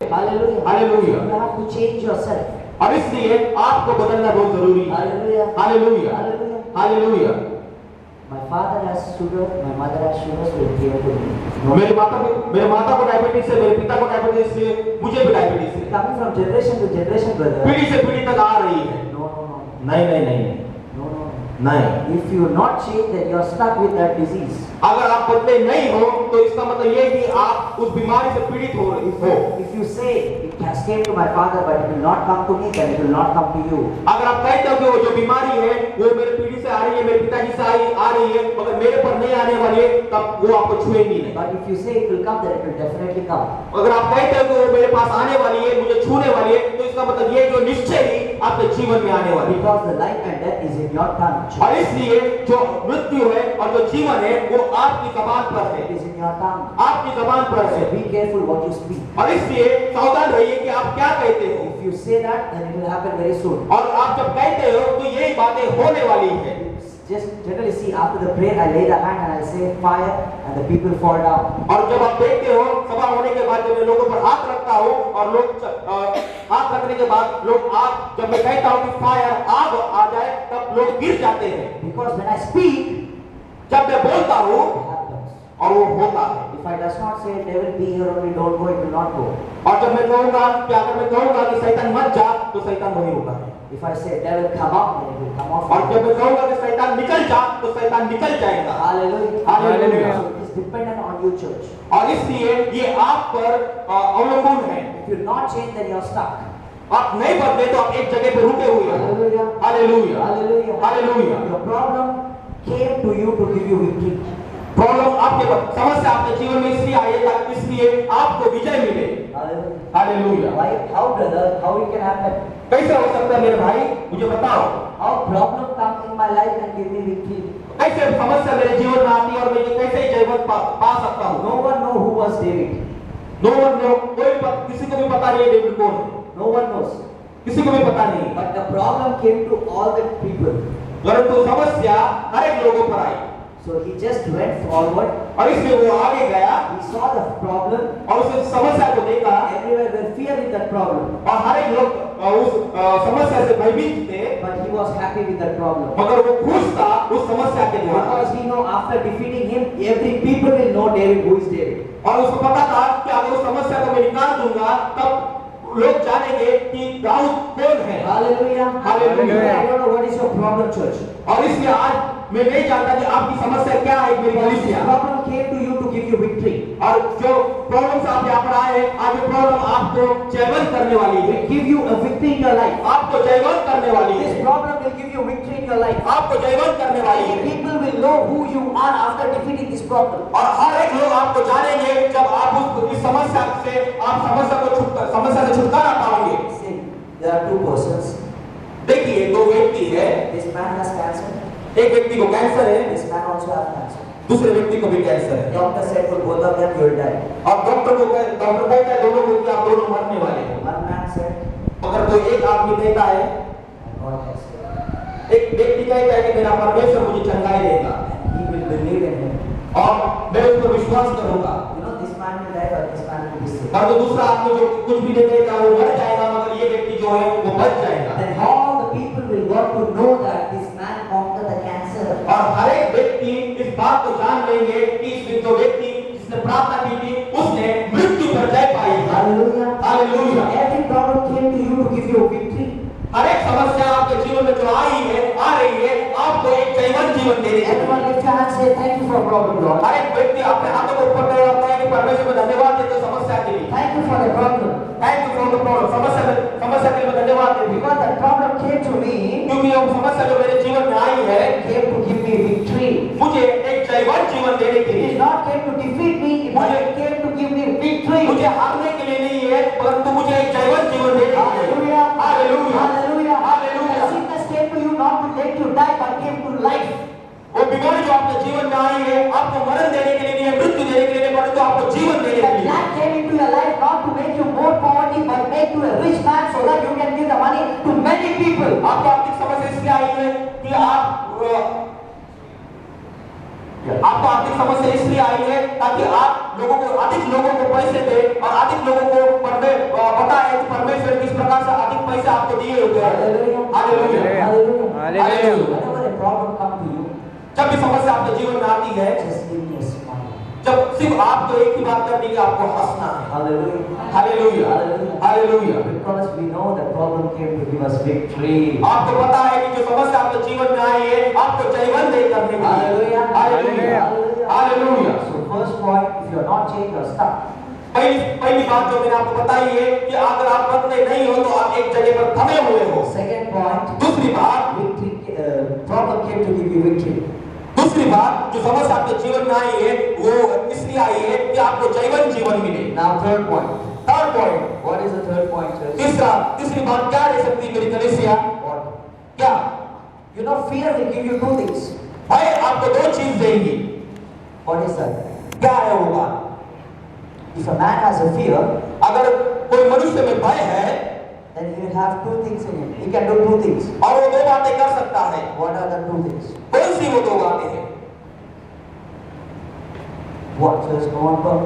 Hallelujah. Hallelujah. You have to change yourself. और इसलिए आपको बदलना बहुत जरूरी है। Hallelujah. Hallelujah, Hallelujah. Hallelujah. My father has sugar, my mother has sugar, so he gave to me. मेरे माता को डायबिटीज है, मेरे पिता को डायबिटीज है, मुझे भी डायबिटीज है। Coming from generation to generation, brother. पीढ़ी से पीढ़ी तक आ रही है। No, no, no. नहीं नहीं नहीं No, no, no. नहीं। If you not change, then you are stuck with that disease. अगर आप बदले नहीं हो तो इसका मतलब ये कि आप उस बीमारी से पीड़ित हो। If you say it has came to my father but it will not come to me, then it will not come to you. अगर आप कहते हो कि वो जो बीमारी है वो मेरे पीढ़ी से आ रही है, मेरे पिताजी से आ रही है, मगर मेरे पर नहीं आने वाली है, तब वो आपको छुएगी नहीं। But if you say it will come, then it will definitely come. अगर आप कहते हो कि वो मेरे पास आने वाली है, मुझे छूने वाली है, तो इसका मतलब ये जो निश्चय ही आपके जीवन में आने वाली है। Because the life and death is in your tongue. और इसलिए जो मृत्यु है और जो जीवन है वो आपकी ज़बान पर है। It is in your tongue. आपकी ज़बान पर है। So be careful what you speak. और इसलिए सावधान रहिए कि आप क्या कहते हो। If you say that, then it will happen very soon. और आप जब कहते हो तो यही बातें होने वाली है। Just generally see after the prayer, I lay the hand and I say fire, and the people fall down. और जब आप देखते हो सभा होने के बाद जब मैं लोगों पर हाथ रखता हूँ और लोग हाथ रखने के बाद लोग आग, जब मैं कहता हूँ कि फायर आग आ जाए तब लोग गिर जाते हैं। Because when I speak, जब मैं बोलता हूँ it happens. और वो होता है। If I does not say devil be here only, don't go, it will not go. और जब मैं कहूँगा कि अगर मैं कहूँगा कि शैतान मत जा तो शैतान वही होगा। If I say devil come up, then it will come off. और जब मैं कहूँगा कि शैतान निकल जा तो शैतान निकल जाएगा। Hallelujah. Hallelujah. So it is dependent on you, church. और इसलिए ये आप पर अवलंबन है। If you not change, then you are stuck. आप नहीं बदले तो आप एक जगह पे रुके हुए हैं। Hallelujah. Hallelujah, Hallelujah. Hallelujah. Your problem came to you to give you victory. Problem आपके समस्या आपके जीवन में इसलिए आई है ताकि इसलिए आपको विजय मिले। Hallelujah. Hallelujah. Why? How, brother? How it can happen? कैसे हो सकता है मेरे भाई, मुझे बताओ। How problem come in my life and give me victory? कैसे समस्या मेरे जीवन में आती है और मैं ये कैसे जय पा सकता हूँ। No one know who was David. No one no, किसी को भी पता नहीं है डेविड कौन है। No one knows. किसी को भी पता नहीं। But the problem came to all the people. परंतु समस्या हर एक लोगों पर आई। So he just went forward. और इसलिए वो आगे गया He saw the problem. और उसने समस्या को देखा। Everywhere were fear with that problem. और हर एक लोग उस समस्या से भयभीत थे। But he was happy with that problem. मगर वो खुश था उस समस्या के द्वारा। Because he know after defeating him, every people will know David who is David. और उसको पता था कि अगर उस समस्या को मैं निकाल दूंगा तब लोग जानेंगे कि दाऊद कौन है। Hallelujah. Hallelujah. I don't know what is your problem, church. और इसलिए आज मैं नहीं जानता कि आपकी समस्या क्या है मेरी This कलीसिया। problem came to you to give you victory. और जो प्रॉब्लम से आप यहाँ पर आए हैं, आज ये प्रॉब्लम आपको जयवंत करने वाली है। Will give you a victory in your life. आपको जयवंत करने वाली है। This problem will give you victory in your life. आपको जयवंत करने वाली है। People will know who you are after defeating this problem. और हर एक लोग आपको जानेंगे जब आप इस समस्या से समस्या से छुटकारा पाओगे। See, there are two persons. देखिए दो व्यक्ति है। This man has cancer. एक व्यक्ति को कैंसर है, This man also has cancer. दूसरे व्यक्ति को भी कैंसर है। Doctor said for both of them you will die. और डॉक्टर कहता है दोनों को कि आप दोनों मरने वाले हैं। One man said, मगर तो एक आदमी कहता है, God has said, एक व्यक्ति कहता है कि मेरा परमेश्वर मुझे चंगाई देगा and he will believe in him. और मैं उस पर विश्वास करूंगा। You know, this man will die, but this man will be saved. और तो दूसरा आदमी जो कुछ भी नहीं कहेगा वो मर जाएगा, मगर ये व्यक्ति जो है वो बच जाएगा। Then all the people will got to know that this man conquered the cancer. और हर एक व्यक्ति इस बात को जान लेंगे कि इस जो व्यक्ति जिसने प्रार्थना की थी उसने मृत्यु पर जय पाई। Hallelujah. Hallelujah. Every problem came to you to give you a victory. हर एक समस्या आपके जीवन में जो आ रही है आपको एक जयवंत जीवन देने के लिए। Everyone lift your hand and say thank you for problem, Lord. हर एक व्यक्ति अपने हाथों को ऊपर करे और कहे कि परमेश्वर को धन्यवाद देते समस्या के लिए। Thank you for the problem. Thank you for the problem. समस्या के लिए धन्यवाद देते हैं। Because the problem came to me, क्योंकि वो समस्या जो मेरे जीवन में आई है came to give me victory. मुझे एक जयवंत जीवन देने के It लिए। is not came to defeat me, it came to give me victory. मुझे हारने के लिए नहीं है परंतु मुझे एक जयवंत जीवन देने के लिए। Hallelujah. Hallelujah, Hallelujah. Hallelujah. The sickness came to you not to let you die, but came to life. वो बीमारी जो आपके जीवन में आई है आपको मरण देने के लिए नहीं है, मृत्यु देने के लिए नहीं, परंतु आपको जीवन देने The के लिए। lack came into your life not to make you more poverty, but make you a rich man so that you can give the money to many people. आपको आर्थिक समस्या इसलिए आई है कि आपको आर्थिक समस्या इसलिए आई है ताकि आप लोगों को अधिक लोगों को पैसे दे और अधिक लोगों को बताए कि परमेश्वर किस प्रकार से अधिक पैसे आपको दिए हुए हैं। Hallelujah, hallelujah. Whenever a problem comes to you, जब भी समस्या आपके जीवन में आती है, just give me a smile. जब सिर्फ आपको एक ही बात करनी है, आपको हंसना है। Hallelujah. Hallelujah, hallelujah. Because we know the problem came to give us victory. आपको पता है कि जो समस्या आपके जीवन में आई है, आपको जयवंत दे करने के लिए। Hallelujah. Hallelujah, hallelujah. So first point, if you are not changed, you are stuck. पहली बात जो मैंने आपको बताई है कि अगर आप बदले नहीं हो तो आप एक जगह पर थमे हुए हो। Second point, दूसरी बात, problem came to give you victory. दूसरी बात जो समस्या आपके जीवन में आई है वो इसलिए आई है कि आपको जयवंत जीवन मिले। Now third point. Third point, What is the third point, church? तीसरी बात क्या दे सकती है मेरी कलीसिया? What? क्या? You know, fear will give you two things. भय आपको दो चीज देंगी। What is that? क्या है वो बात? If a man has a fear, अगर कोई मनुष्य में भय है then he will have two things in him. He can do two things. और वो दो बातें कर सकता है। What are the two things? कौन सी वो दो बातें हैं? What? Church, come on, come.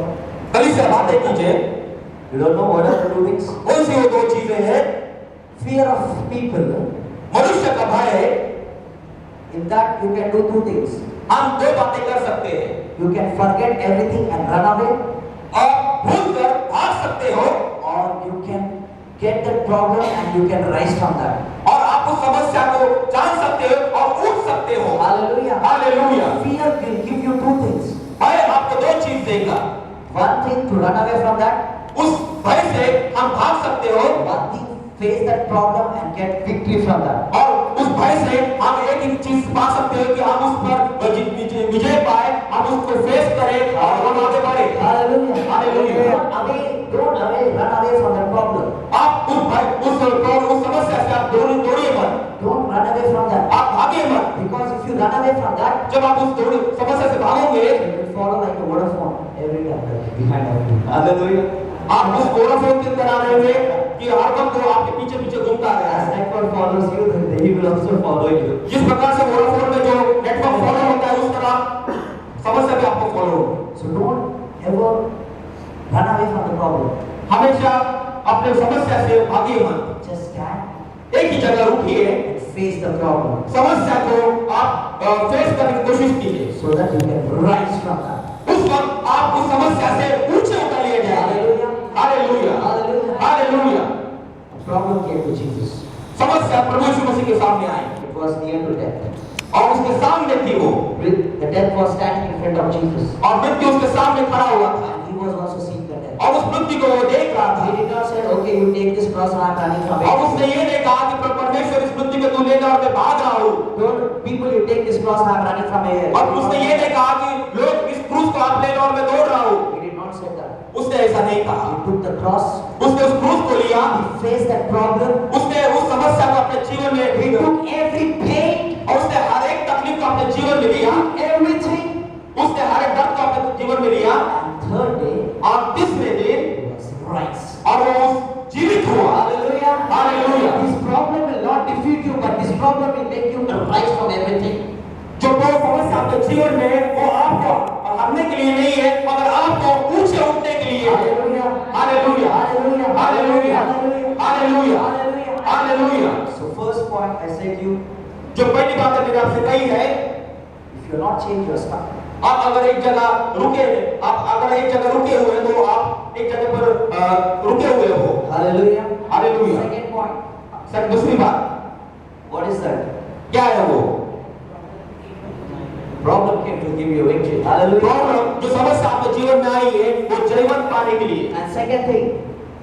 कलीसिया बातें कीजिए। You don't know what are the two things? कौन सी वो दो चीजें हैं? Fear of people. मनुष्य का भय है, In that you can do two things. हम दो बातें कर सकते हैं। You can forget everything and run away, आप भूल कर भाग सकते हो or you can get that problem and you can rise from that. और आप उस समस्या को जान सकते हो और उठ सकते हो। Hallelujah. Hallelujah. Fear will give you two things. भय आपको दो चीज देगा। One thing to run away from that. उस भय से हम भाग सकते हो One thing face that problem and get victory from that. और उस भय से हम एक ही चीज पा सकते हो कि हम उस पर विजय पाए, हम उसको फेस करें और हम आगे बढ़े। Hallelujah. Hallelujah. Don't run away from that problem. आप उस भय उस समस्या से आप दौड़िए मत, Don't run away from that. आप भागिए मत। Because if you run away from that, जब आप उस समस्या से भागोगे you will follow like a waterfall every time behind you. Hallelujah. आप उस वोडाफोन की तरह रहेंगे कि हर वक्त वो आपके पीछे पीछे घूमता As रहेगा। network follows you, then he will also follow you. जिस प्रकार से वोडाफोन में जो नेटवर्क फॉलो होता है उस तरह समस्या भी आपको फॉलो होगी। So don't ever run away from the problem. हमेशा अपने समस्या से भागिए मत, Just stand एक ही जगह रुकिए, and face the problem समस्या को आप फेस करने की कोशिश कीजिए। so that you can rise from that. उस वक्त आप उस समस्या से ऊंचे उठा लिए जाएंगे। Hallelujah. Hallelujah, Hallelujah. Hallelujah. The problem came to Jesus. समस्या प्रभु यीशु मसीह के सामने आई It was near to death. और उसके सामने थी वो, The death was standing in front of Jesus. और मृत्यु उसके सामने खड़ा हुआ था And he was also seeing the death. और उस मृत्यु को वो देख रहा था। He did not say, okay, you take this cross and I'm running from और it. उसने ये नहीं कहा कि परमेश्वर इस मृत्यु को तू ले जा और मैं भाग रहा हूँ। Don't people, you take this cross and I'm running from it. और उसने ये नहीं कहा कि लोग इस क्रूस को आप ले लो और मैं दौड़ रहा हूँ। He did not say that. उसने ऐसा नहीं कहा। He took the cross. उसने उस क्रूस को लिया, He faced that problem. उसने उस समस्या को अपने जीवन में He took every pain, और उसने हर एक तकलीफ को अपने जीवन में लिया, everything. उसने हर एक दर्द को अपने जीवन में लिया And third day, और तीसरे दिन he was raised. और वो जीवित हुआ। Hallelujah. Hallelujah. This problem will not defeat you, but this problem will make you rise from everything. जो दो समस्या आपके जीवन में वो आपको हरने के लिए नहीं है मगर आपको ऊंचे उठने के लिए है। Hallelujah. Hallelujah, Hallelujah. Hallelujah, hallelujah, Hallelujah. Hallelujah. So first point I said you, जो पहली बात मैंने आपसे कही है, if you're not changed, you're stuck. आप अगर एक जगह रुके हुए हैं तो आप एक जगह पर रुके हुए हो। Hallelujah. Hallelujah. Second point, sir दूसरी बात what is that? क्या है वो? Problem came to give you victory. Hallelujah. Problem जो समस्या आपके जीवन में आई है वो जयवंत पाने के लिए। And second thing,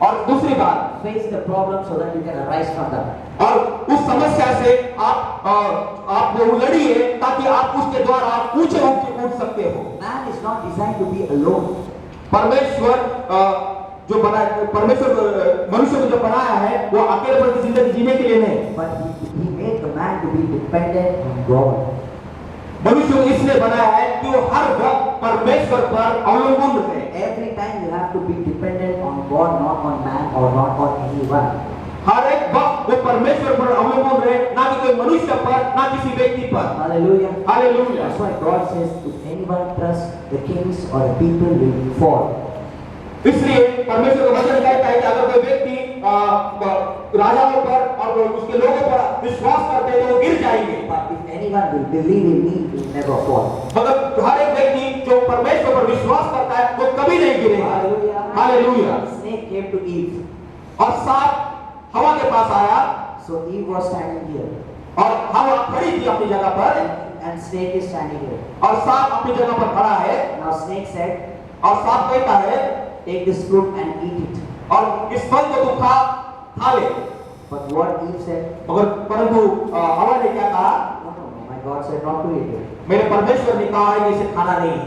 और दूसरी बात, face the problem so that you can arise from that. और उस समस्या से आप वो लड़िए ताकि आप उसके द्वारा ऊंचे उठ सकते हो। Man is not designed to be alone. परमेश्वर जो मनुष्य को जो बनाया है वो अकेलेपन की जिंदगी जीने के लिए नहीं, But he made the man to be dependent on God. मनुष्य को इसलिए बनाया है कि वो हर वक्त परमेश्वर पर अवलंबन रहे। Every time you have to be dependent on God, not on man or not on anyone. हर एक वक्त वो परमेश्वर पर अवलंबन रहे, ना कि कोई मनुष्य पर, ना किसी व्यक्ति पर। Hallelujah. Hallelujah. That's why God says, if anyone trusts the kings or the people will fall. इसलिए परमेश्वर का वचन कहता है कि अगर कोई व्यक्ति राजाओं पर और उसके लोगों पर विश्वास करते हैं तो वो गिर जाएंगे। But if anyone will believe in me, he will never fall. मतलब हर एक व्यक्ति जो परमेश्वर पर विश्वास करता है वो कभी नहीं गिरेगा। Hallelujah. Hallelujah. Snake came to Eve. और सांप हवा के पास आया So Eve was standing here. और हवा खड़ी थी अपनी जगह पर And snake is standing here. और सांप अपनी जगह पर खड़ा है Now snake said, और सांप कहता है take this fruit and eat it. और इस फल को तू खा ले। But what Eve said, मगर परंतु हवा ने क्या कहा? no, no, no, my God said not to eat it. मेरे परमेश्वर ने कहा है कि इसे खाना नहीं है।